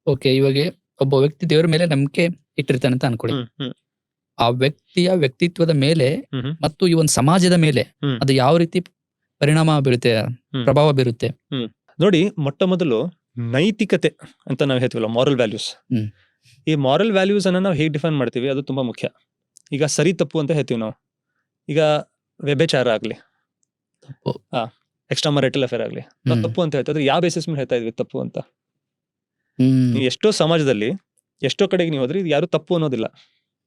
Okay. ಇವಾಗ ಒಬ್ಬ ವ್ಯಕ್ತಿ ದೇವರ ಮೇಲೆ ನಂಬಿಕೆ ಇಟ್ಟಿರ್ತಾನೆ ಅಂತ ಅನ್ಕೊಳ್ಳಿ. ಹ್ಮ್ ಹ್ಮ್ ಆ ವ್ಯಕ್ತಿಯ ವ್ಯಕ್ತಿತ್ವದ ಮೇಲೆ ಹ್ಮ್ ಹ್ಮ್ ಮತ್ತು ಈ ಒಂದು ಸಮಾಜದ ಮೇಲೆ ಹ್ಮ್ ಅದು ಯಾವ ರೀತಿ ಪರಿಣಾಮ ಬೀರುತ್ತೆ, ಹ್ಮ್. ಪ್ರಭಾವ ಬೀರುತ್ತೆ? ನೋಡಿ, ಮೊಟ್ಟ ಮೊದಲು ನೈತಿಕತೆ ಅಂತ ನಾವು ಹೇಳ್ತೀವಲ್ಲ, ಮಾರಲ್ ವ್ಯಾಲ್ಯೂಸ್. ಹ್ಮ್. ಈ ಮಾರಲ್ ವ್ಯಾಲ್ಯೂಸ್ ಅನ್ನ ನಾವು ಹೇಗೆ ಡಿಫೈನ್ ಮಾಡ್ತೀವಿ ಅದು ತುಂಬಾ ಮುಖ್ಯ. ಈಗ ಸರಿ ತಪ್ಪು ಅಂತ ಹೇಳ್ತೀವಿ ನಾವು. ಈಗ ವ್ಯಭಿಚಾರ ಆಗ್ಲಿ, ತಪ್ಪು. ಎಕ್ಸ್ಟ್ರಾ ಮ್ಯಾರಿಟಲ್ ಅಫೇರ್ ಆಗ್ಲಿ, ನಾವು ಹ್ಮ್. ತಪ್ಪು ಅಂತ ಹೇಳ್ತಾ ಇದ್ರೆ ಯಾವ ಬೇಸಿಸ್ ಮೇಲೆ ಹೇಳ್ತಾ ಇದ್ವಿ ತಪ್ಪು ಅಂತ? ಹ್ಮ್. ನೀವು ಎಷ್ಟೋ ಸಮಾಜದಲ್ಲಿ ಎಷ್ಟೋ ಕಡೆಗೆ ನೀವು ಹೋದ್ರೆ ಇದು ಯಾರು ತಪ್ಪು ಅನ್ನೋದಿಲ್ಲ.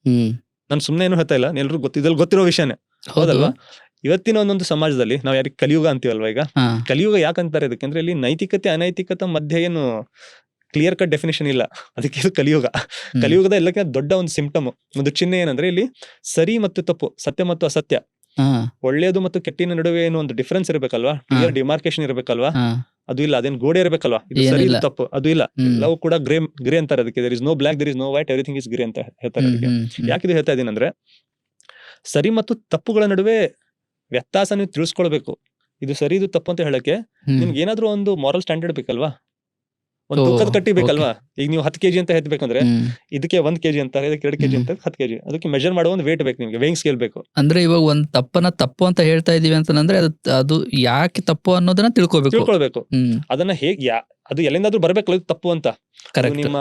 ಹ್ಮ್. ನಾನು ಸುಮ್ಮನೆ ಏನು ಹೇಳ್ತಾ ಇಲ್ಲ, ಎಲ್ರಿಗೂ ಗೊತ್ತಿರೋ ವಿಷಯನೇ, ಹೌದು. ಹೌದಲ್ವಾ? ಇವತ್ತಿನ ಒಂದೊಂದು ಸಮಾಜದಲ್ಲಿ ನಾವು ಯಾರಿಗೆ ಕಲಿಯುಗ ಅಂತೀವಲ್ವಾ, ಈಗ ಹಾ. ಕಲಿಯುಗ ಯಾಕಂತಾರೆ ಅದಕ್ಕೆ ಇಲ್ಲಿ ನೈತಿಕತೆ ಅನೈತಿಕತೆ ಮಧ್ಯೆ ಏನು ಕ್ಲಿಯರ್ ಕಟ್ ಡೆಫಿನೇಷನ್ ಇಲ್ಲ. ಅದಕ್ಕೆ ಇದು ಕಲಿಯುಗ. ಹ್ಮ್. ಕಲಿಯುಗದ ಎಲ್ಲಕ್ಕಿಂತ ದೊಡ್ಡ ಒಂದು ಸಿಂಪ್ಟಮ್, ಒಂದು ಚಿಹ್ನೆ ಏನಂದ್ರೆ ಇಲ್ಲಿ ಸರಿ ಮತ್ತು ತಪ್ಪು, ಸತ್ಯ ಮತ್ತು ಅಸತ್ಯ, ಹಾ. ಒಳ್ಳೆಯದು ಮತ್ತು ಕೆಟ್ಟಿನ ನಡುವೆ ಏನು ಒಂದು ಡಿಫರೆನ್ಸ್ ಇರಬೇಕಲ್ವಾ, ಕ್ಲಿಯರ್ ಡಿಮಾರ್ಕೇಶನ್ ಇರಬೇಕಲ್ವಾ? ಹಾ. ಅದು ಇಲ್ಲ, ಅದೇನು ಗೋಡೆ ಇರಬೇಕಲ್ವಾ, ಇದು ಸರಿ ಏನಿಲ್ಲ. ಇದು ತಪ್ಪು, ಅದು ಇಲ್ಲ. ಹ್ಮ್. ಎಲ್ಲವೂ ಕೂಡ ಗ್ರೇ ಅಂತಾರೆ ಅದಕ್ಕೆ. There is no black, there is no white, everything is grey ಅಂತ ಹೇಳ್ತಾರೆ ಹ್ಮ್. ಅದಕ್ಕೆ. ಹ್ಮ್. ಹ್ಮ್. ಯಾಕಿದು ಹೇಳ್ತಾ ಇದೀನಿ ಅಂದ್ರೆ, ಸರಿ ಮತ್ತು ತಪ್ಪುಗಳ ನಡುವೆ ವ್ಯತ್ಯಾಸ ನೀವು ತಿಳಿಸ್ಕೊಳ್ಬೇಕು. ಇದು ಸರಿ ಇದು ತಪ್ಪು ಅಂತ ಹೇಳಕ್ಕೆ ಹ್ಮ್. ನಿಮ್ಗೆ ಏನಾದ್ರೂ ಒಂದು ಮಾರಲ್ ಸ್ಟ್ಯಾಂಡರ್ಡ್ ಬೇಕಲ್ವಾ, ಒಂದು ಓ, ತೂಕದ ಕಟ್ಟಿ ಬೇಕಲ್ವಾ. ಈಗ ನೀವು 10 kg ಅಂತ ಹೇಳ್ಬೇಕಂದ್ರೆ ಹ್ಮ್. ಇದಕ್ಕೆ 1 kg ಅಂತ, ಇದಕ್ಕೆ 2 kg ಅಂತ 10 kg, ಅದಕ್ಕೆ ಮೆಜರ್ ಮಾಡುವ ಒಂದು ವೇಟ್ ಬೇಕು ನಿಮ್ಗೆ, ವೇಯಿಂಗ್ ಸ್ಕೇಲ್ ಬೇಕು. ಅಂದ್ರೆ ಇವಾಗ ಒಂದ್ ತಪ್ಪನ್ನ ತಪ್ಪು ಅಂತ ಹೇಳ್ತಾ ಇದೀವಿ ಅಂತಂದ್ರೆ ಅದು ಯಾಕೆ ತಪ್ಪು ಅನ್ನೋದನ್ನ ತಿಳ್ಕೊಬೇಕು. ಹ್ಮ್. ಅದನ್ನ ಅದು ಎಲ್ಲಿಂದಾದ್ರೂ ಬರ್ಬೇಕಲ್ಲ ಇದು ತಪ್ಪು ಅಂತ. ಅದು ಕರೆಕ್ಟ್. ನಿಮ್ಮ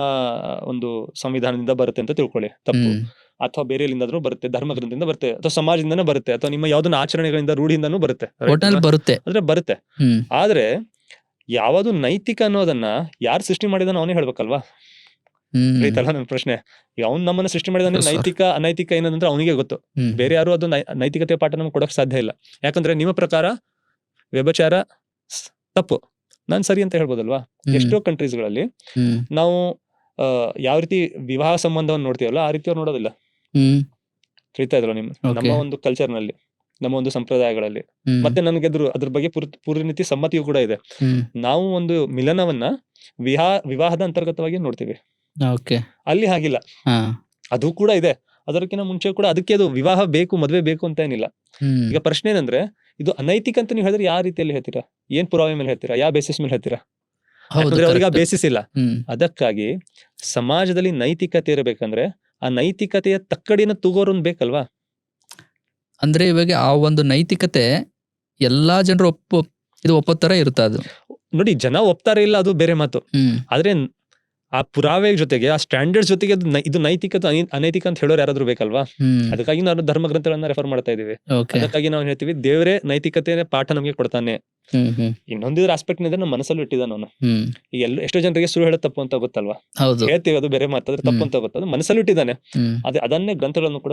ಒಂದು ಸಂವಿಧಾನದಿಂದ ಬರುತ್ತೆ ಅಂತ ತಿಳ್ಕೊಳ್ಳಿ ತಪ್ಪು, ಹ್ಮ್. ಅಥವಾ ಬೇರೆ ಎಲ್ಲಿಂದಾದ್ರೂ ಬರುತ್ತೆ, ಧರ್ಮ ಗ್ರಂಥದಿಂದ ಬರುತ್ತೆ, ಅಥವಾ ಸಮಾಜದಿಂದನೂ ಬರುತ್ತೆ, ಅಥವಾ ನಿಮ್ಮ ಯಾವ್ದನ್ನ ಆಚರಣೆಗಳಿಂದ ರೂಢಿಯಿಂದನೂ ಬರುತ್ತೆ, ಒಟ್ನಲ್ಲಿ ಬರುತ್ತೆ. ಅಂದ್ರೆ ಬರುತ್ತೆ. ಹ್ಮ್. ಆದ್ರೆ ಯಾವುದು ನೈತಿಕ ಅನ್ನೋದನ್ನ ಯಾರು ಸೃಷ್ಟಿ ಮಾಡಿದಾನ ಅವನೇ ಹೇಳ್ಬೇಕಲ್ವಾ? ಹ್ಮ್. ರೈತಲ್ಲ ನನ್ನ ಪ್ರಶ್ನೆ. ಈಗ ಅವ್ನು ನಮ್ಮನ್ನ ಸೃಷ್ಟಿ ಮಾಡಿದಾನೆ, Yes, sir. ನೈತಿಕ ಅನೈತಿಕ ಏನಂದ್ರೆ ಅವನಿಗೆ ಗೊತ್ತು. ಹ್ಮ್. ಬೇರೆ ಯಾರು ಅದು ನೈತಿಕತೆ ಪಾಠ ನಮ್ಗೆ ಕೊಡಕ್ ಸಾಧ್ಯ ಇಲ್ಲ. ಯಾಕಂದ್ರೆ ನಿಮ್ಮ ಪ್ರಕಾರ ವ್ಯಭಿಚಾರ ತಪ್ಪು, ನಾನ್ ಸರಿ ಅಂತ ಹೇಳ್ಬೋದಲ್ವಾ? ಹ್ಮ್. ಎಷ್ಟೋ ಕಂಟ್ರೀಸ್ಗಳಲ್ಲಿ ಹ್ಮ್. ನಾವು ಯಾವ ರೀತಿ ವಿವಾಹ ಸಂಬಂಧವನ್ನು ನೋಡ್ತೀವಲ್ಲ ಆ ರೀತಿ ಅವ್ರು ನೋಡೋದಿಲ್ಲ. ಹ್ಮ್. ತಿಳಿತಾ ಇದ್ರು ನಮ್ಮ Okay. ಒಂದು ಕಲ್ಚರ್ ನಲ್ಲಿ, ನಮ್ಮ ಒಂದು ಸಂಪ್ರದಾಯಗಳಲ್ಲಿ. ಹ್ಮ್. ಮತ್ತೆ ನನಗೆ ಅದ್ರ ಬಗ್ಗೆ ಪೂರ್ವನಿತಿ ಸಮ್ಮತಿಯೂ ಕೂಡ ಇದೆ. ಹ್ಮ್. ನಾವು ಒಂದು ಮಿಲನವನ್ನ ವಿವಾಹದ ಅಂತರ್ಗತವಾಗಿ ನೋಡ್ತೀವಿ, ಓಕೆ. ಅಲ್ಲಿ ಹಾಗಿಲ್ಲ. ಹಾ. ಅದು ಕೂಡ ಇದೆ, ಅದಕ್ಕಿಂತ ಮುಂಚೆ ಕೂಡ ಅದಕ್ಕೆ ಅದು ವಿವಾಹ ಬೇಕು, ಮದ್ವೆ ಬೇಕು ಅಂತ ಏನಿಲ್ಲ. ಹ್ಮ್. ಈಗ ಪ್ರಶ್ನೆ ಏನಂದ್ರೆ, ಇದು ಅನೈತಿಕ ಅಂತ ನೀವು ಹೇಳಿದ್ರೆ ಯಾವ ರೀತಿಯಲ್ಲಿ ಹೇಳ್ತೀರಾ? ಏನ್ ಪುರಾವೆ ಮೇಲೆ ಹೇಳ್ತೀರಾ? ಯಾವ ಬೇಸಿಸ್ ಮೇಲೆ ಹೇಳ್ತೀರಾ? ಹೌದು, ಯಾಕಂದ್ರೆ ಅವ್ರಿಗೆ ಆ correct. ಬೇಸಿಸ್ ಇಲ್ಲ. ಹ್ಮ್. ಅದಕ್ಕಾಗಿ ಸಮಾಜದಲ್ಲಿ ನೈತಿಕತೆ ಇರಬೇಕಂದ್ರೆ ಆ ನೈತಿಕತೆಯ ತಕ್ಕಡಿನ ತೂಗೋರನ್ ಬೇಕಲ್ವಾ? ಅಂದ್ರೆ ಇವಾಗ ಆ ಒಂದು ನೈತಿಕತೆ ಎಲ್ಲಾ ಜನರು ಒಪ್ಪೋ ತರ ಇರುತ್ತೆ ಅದು. ನೋಡಿ, ಜನ ಒಪ್ತಾರೆ ಇಲ್ಲ ಅದು ಬೇರೆ ಮಾತು. ಹ್ಮ್. ಆದ್ರೆ ಆ ಪುರಾವೆ ಜೊತೆಗೆ, ಆ ಸ್ಟ್ಯಾಂಡರ್ಡ್ ಜೊತೆಗೆ ಇದು ನೈತಿಕ ಅನೈತಿಕ ಅಂತ ಹೇಳೋರು ಯಾರಾದ್ರೂ ಬೇಕಲ್ವಾ? ಹ್ಮ್. ಅದಕ್ಕಾಗಿ ನಾವು ಧರ್ಮ ಗ್ರಂಥಗಳನ್ನ ರೆಫರ್ ಮಾಡ್ತಾ ಇದೀವಿ. ಓಕೆ. ಅದಕ್ಕಾಗಿ ನಾವು ಹೇಳ್ತೀವಿ, ದೇವರೇ ನೈತಿಕತೆ ಪಾಠ ನಮಗೆ ಕೊಡ್ತಾನೆ. ಹ್ಮ್. ಹ್ಮ್. ಇನ್ನೊಂದಿದ್ರ ಆಸ್ಪೆಕ್ಟ್ ನಮ್ಮ ಮನಸ್ಸಲ್ಲೂ ಇಟ್ಟಿದ್ದಾನ ಅವನು. ಹ್ಮ್. ಈಗ ಎಷ್ಟೋ ಜನರಿಗೆ ಸುಳ್ಳು ಹೇಳೋದು ತಪ್ಪು ಅಂತ ಗೊತ್ತಲ್ವಾ? ಹೌದು. ಹೇಳ್ತೀವಿ ಅದು ಬೇರೆ ಮಾತಾದ್ರೆ ತಪ್ಪು ಅಂತ ಗೊತ್ತದು, ಮನಸ್ಸಲ್ಲೂ ಇಟ್ಟಿದ್ದಾನೆ. ಹ್ಮ್. ಅದನ್ನೇ ಗ್ರಂಥಗಳನ್ನು ಕೂಡ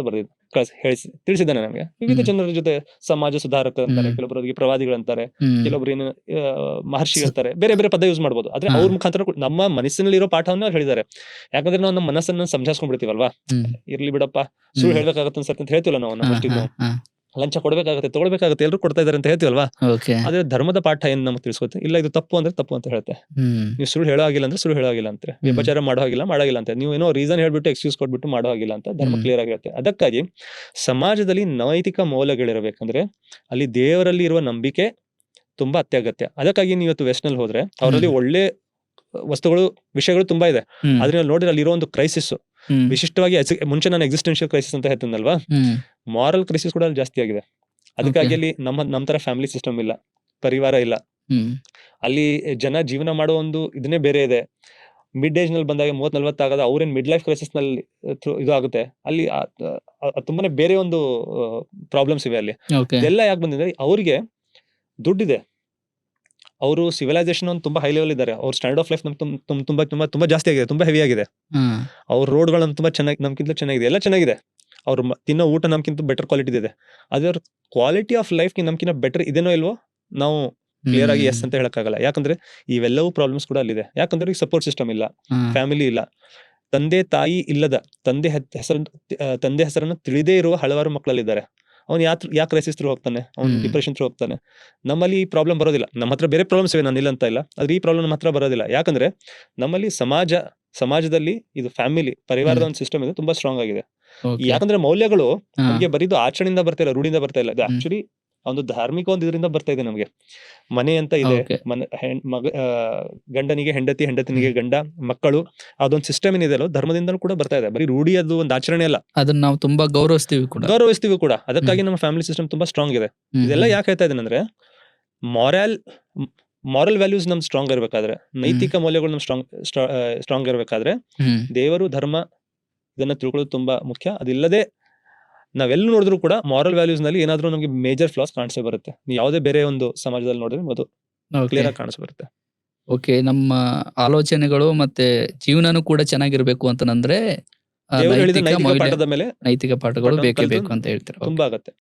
ತಿಳಿಸಿದ್ದಾನೆ ನಮಗೆ. ವಿವಿಧ ಜನರ ಜೊತೆ ಸಮಾಜ ಸುಧಾರಕ ಅಂತಾರೆ, ಕೆಲವೊಬ್ಬರು ಅದಕ್ಕೆ ಪ್ರವಾದಿಗಳಂತಾರೆ, ಹ್ಮ್. ಕೆಲವೊಬ್ರು ಏನು ಮಹರ್ಷಿ ಅಂತಾರೆ, ಬೇರೆ ಬೇರೆ ಪದ ಯೂಸ್ ಮಾಡ್ಬೋದು. ಆದ್ರೆ ಅವ್ರ ಮುಖಾಂತರ ನಮ್ಮ ಮನಸ್ಸಿನಲ್ಲಿರೋ ಪಾಠವನ್ನ ಅವ್ರು ಹೇಳಿದ್ದಾರೆ. ಯಾಕಂದ್ರೆ ನಾವು ನಮ್ಮ ಮನಸ್ಸನ್ನ ಸಂಜಾಸ್ಕೊಂಡ್ಬಿಡ್ತೀವಲ್ವಾ? ಹ್ಮ್. ಇರ್ಲಿ ಬಿಡಪ್ಪ, ಸುಳ್ಳು ಹೇಳ್ಬೇಕಾಗತ್ತೆ ಅನ್ಸತ್ತೆ ಅಂತ ಹೇಳ್ತೀವಲ್ಲ ನಾವು. ನಮ್ಮ ಲಂಚ ಕೊಡ್ಬೇಕಾಗತ್ತೆ, ತಗೊಳ್ಬೇಕಾಗತ್ತೆ, ಎಲ್ರು ಕೊಡ್ತಾ ಇದಾರೆ ಅಂತ ಹೇಳ್ತೀವಲ್ವಾ? ಓಕೆ. ಆದ್ರೆ ಧರ್ಮದ ಪಾಠ ಏನ್ ನಮ್ಗೆ ತಿಳಿಸ್ಕೊತ್ತೆ, ಇಲ್ಲ ಇದು ತಪ್ಪು ಅಂದ್ರೆ ತಪ್ಪು ಅಂತ ಹೇಳುತ್ತೆ. ಹ್ಮ್. ನೀವು ಸುಳ್ಳು ಹೇಳೋ ಆಗಿಲ್ಲ ಅಂದ್ರೆ ಸುಳ್ಳು ಹೇಳೋ ಆಗಿಲ್ಲ ಅಂತಾರೆ, ವ್ಯಭಿಚಾರ ಮಾಡೋ ಹಾಗಿಲ್ಲ ಅಂತ, ನೀವು ಏನೋ ರೀಸನ್ ಹೇಳ್ಬಿಟ್ಟು ಎಕ್ಸ್ಕ್ಯೂಸ್ ಕೊಟ್ಬಿಟ್ಟು ಮಾಡೋ ಆಗಿಲ್ಲ ಅಂತ ಧರ್ಮ ಕ್ಲಿಯರ್ ಆಗಿರುತ್ತೆ. ಅದಕ್ಕಾಗಿ ಸಮಾಜದಲ್ಲಿ ನೈತಿಕ ಮೌಲ್ಯಗಳಿರಬೇಕಂದ್ರೆ ಅಲ್ಲಿ ದೇವರಲ್ಲಿ ಇರುವ ನಂಬಿಕೆ ತುಂಬಾ ಅತ್ಯಗತ್ಯ. ಅದಕ್ಕಾಗಿ ನೀವು ಇವತ್ತು ವೆಸ್ಟ್ ನಲ್ಲಿ ಹೋದ್ರೆ ಅವರಲ್ಲಿ ಒಳ್ಳೆ ವಸ್ತುಗಳು, ವಿಷಯಗಳು ತುಂಬಾ ಇದೆ. ಆದ್ರೆ ನೋಡಿದ್ರೆ ಅಲ್ಲಿ ಇರೋ ಒಂದು ಕ್ರೈಸಿಸ್, ವಿಶಿಷ್ಟವಾಗಿ ಮುಂಚೆ ನಾನು ಎಕ್ಸಿಸ್ಟೆನ್ಷಿಯಲ್ ಕ್ರೈಸಿಸ್ ಅಂತ ಹೇಳ್ತೀನಲ್ವಾ, ಮಾರಲ್ ಕ್ರೈಸಿಸ್ ಕೂಡ ಅಲ್ಲಿ ಜಾಸ್ತಿ ಆಗಿದೆ. ಅದಕ್ಕಾಗಿ ಅಲ್ಲಿ ನಮ್ಮ ತರ ಫ್ಯಾಮಿಲಿ ಸಿಸ್ಟಮ್ ಇಲ್ಲ, ಪರಿವಾರ ಇಲ್ಲ. ಅಲ್ಲಿ ಜನ ಜೀವನ ಮಾಡೋ ಒಂದು ಇದನ್ನೇ ಬೇರೆ ಇದೆ. ಮಿಡ್ ಏಜ್ ನಲ್ಲಿ ಬಂದಾಗ 30-40 ಆಗದ ಅವ್ರೇನ್ ಮಿಡ್ ಲೈಫ್ ಕ್ರೈಸಿಸ್ ನಲ್ಲಿ ಇದು ಆಗುತ್ತೆ. ಅಲ್ಲಿ ತುಂಬಾನೇ ಬೇರೆ ಒಂದು ಪ್ರಾಬ್ಲಮ್ಸ್ ಇವೆ ಅಲ್ಲಿ. ಇದೆಲ್ಲ ಯಾಕೆ ಬಂದಿದೆ? ಅವ್ರಿಗೆ ದುಡ್ಡಿದೆ, ಅವರು ಸಿವಿಲೈಸೇಷನ್ ಒಂದು ತುಂಬಾ ಹೈ ಲೆವೆಲ್ ಇದ್ದಾರೆ, ಅವ್ರ ಸ್ಟ್ಯಾಂಡರ್ಡ್ ಆಫ್ ಲೈಫ್ ತುಂಬಾ ತುಂಬಾ ತುಂಬಾ ಜಾಸ್ತಿ ಆಗಿದೆ, ತುಂಬಾ ಹೆವಿ ಆಗಿದೆ. ಅವ್ರ ರೋಡ್ಗಳು ತುಂಬಾ ಚೆನ್ನಾಗಿ, ನಮ್ಗಿಂತ ಚೆನ್ನಾಗಿದೆ, ಎಲ್ಲ ಚೆನ್ನಾಗಿದೆ. ಅವ್ರು ತಿನ್ನೋ ಊಟ ನಮ್ಗಿಂತ ಬೆಟರ್ ಕ್ವಾಲಿಟಿ ಇದೆ. ಅದೇ ಅವ್ರ ಕ್ವಾಲಿಟಿ ಆಫ್ ಲೈಫ್ ನಮ್ಗಿಂತ ಬೆಟರ್ ಇದೇನೋ ಇಲ್ವೋ ನಾವು ಕ್ಲಿಯರ್ ಆಗಿ ಎಸ್ ಅಂತ ಹೇಳಕ್ಕಾಗಲ್ಲ. ಯಾಕಂದ್ರೆ ಇವೆಲ್ಲವೂ ಪ್ರಾಬ್ಲಮ್ಸ್ ಕೂಡ ಅಲ್ಲಿದೆ. ಯಾಕಂದ್ರೆ ಈಗ ಸಪೋರ್ಟ್ ಸಿಸ್ಟಮ್ ಇಲ್ಲ, ಫ್ಯಾಮಿಲಿ ಇಲ್ಲ, ತಂದೆ ತಾಯಿ ಇಲ್ಲದ, ತಂದೆ ಹೆಸರನ್ನು ತಿಳಿದೇ ಇರುವ ಹಲವಾರು ಮಕ್ಕಳಲ್ಲಿದ್ದಾರೆ. ಅವ್ನು ಯಾಕೆ ಕ್ರೈಸಿಸ್ ಥ್ರೂ ಹೋಗ್ತಾನೆ, ಅವ್ನು ಡಿಪ್ರೆಷನ್ ಥ್ರೂ ಹೋಗ್ತಾನೆ. ನಮ್ಮಲ್ಲಿ ಈ ಪ್ರಾಬ್ಲಮ್ ಬರೋದಿಲ್ಲ. ನಮ್ಮ ಹತ್ರ ಬೇರೆ ಪ್ರಾಬ್ಲಮ್ಸ್ ಇವೆ, ನಾನು ಇಲ್ಲ ಅಂತ ಇಲ್ಲ, ಆದ್ರೆ ಈ ಪ್ರಾಬ್ಲಮ್ ನಮ್ಮ ಹತ್ರ ಬರೋದಿಲ್ಲ. ಯಾಕಂದ್ರೆ ನಮ್ಮಲ್ಲಿ ಸಮಾಜದಲ್ಲಿ ಇದು ಫ್ಯಾಮಿಲಿ, ಪರಿವಾರದ ಒಂದು ಸಿಸ್ಟಮ್ ಇದೆ, ತುಂಬಾ ಸ್ಟ್ರಾಂಗ್ ಆಗಿದೆ. ಯಾಕಂದ್ರೆ ಮೌಲ್ಯಗಳು ನಮಗೆ ಬರೀದು ಆಚರಣೆಯಿಂದ ಬರ್ತಾ ಇಲ್ಲ, ರೂಢಿಯಿಂದ ಬರ್ತಾ ಇಲ್ಲ. ಇದು ಆಕ್ಚುಲಿ ಒಂದು ಧಾರ್ಮಿಕ ಒಂದು ಇದರಿಂದ ಬರ್ತಾ ಇದೆ ನಮಗೆ. ಮನೆ ಅಂತ ಇದೆ, ಓಕೆ. ಗಂಡನಿಗೆ ಹೆಂಡತಿ, ಹೆಂಡತಿನಿಗೆ ಗಂಡ, ಮಕ್ಕಳು, ಅದೊಂದು ಸಿಸ್ಟಮ್ ಏನಿದೆ ಅಲ್ಲ ಧರ್ಮದಿಂದಲೂ ಕೂಡ ಬರ್ತಾ ಇದೆ. ಬರೀ ರೂಢಿ ಅದು ಒಂದು ಆಚರಣೆ ಅಲ್ಲ, ಅದನ್ನ ನಾವು ತುಂಬಾ ಗೌರವಿಸ್ತೀವಿ ಕೂಡ. ಗೌರವಿಸ್ತೀವಿ ಕೂಡ. ಅದಕ್ಕಾಗಿ ನಮ್ಮ ಫ್ಯಾಮಿಲಿ ಸಿಸ್ಟಮ್ ತುಂಬಾ ಸ್ಟ್ರಾಂಗ್ ಇದೆ. ಇದೆಲ್ಲ ಯಾಕೆ ಹೇಳ್ತಾ ಇದ್ದೇನೆ ಅಂದ್ರೆ, ಮಾರಲ್ ವ್ಯಾಲ್ಯೂಸ್ ನಮ್ ಸ್ಟ್ರಾಂಗ್ ಇರ್ಬೇಕಾದ್ರೆ, ನೈತಿಕ ಮೌಲ್ಯಗಳು ನಮ್ ಸ್ಟ್ರಾಂಗ್ ಇರ್ಬೇಕಾದ್ರೆ, ದೇವರು, ಧರ್ಮ ಇದನ್ನ ತಿಳ್ಕೊಳ್ಳೋದು ತುಂಬಾ ಮುಖ್ಯ. ಅದಿಲ್ಲದೆ ನಾವೆಲ್ಲ ನೋಡಿದ್ರು ಕೂಡ ಮಾರಲ್ ವ್ಯಾಲ್ಯೂಸ್ ನಲ್ಲಿ ಏನಾದ್ರೂ ನಮಗೆ ಮೇಜರ್ ಫ್ಲಾಸ್ ಕಾಣಿಸೇ ಬರುತ್ತೆ. ನೀವು ಯಾವುದೇ ಬೇರೆ ಒಂದು ಸಮಾಜದಲ್ಲಿ ನೋಡಿದ್ರೆ ಅದು ಕ್ಲಿಯರ್ ಆಗಿ ಕಾಣಿಸ್ ಬರುತ್ತೆ. ಓಕೆ, ನಮ್ಮ ಆಲೋಚನೆಗಳು ಮತ್ತೆ ಜೀವನನೂ ಕೂಡ ಚೆನ್ನಾಗಿರ್ಬೇಕು ಅಂತಂದ್ರೆ ದೇವರು ಹೇಳಿದ ನೈತಿಕ ಪಾಠದ ಮೇಲೆ ನೈತಿಕ ಪಾಠಗಳು ಬೇಕೇ ಕಲ್ತು ಬೇಕು ಅಂತ ಹೇಳ್ತೀರಾ. ತುಂಬಾ ಆಗತ್ತೆ.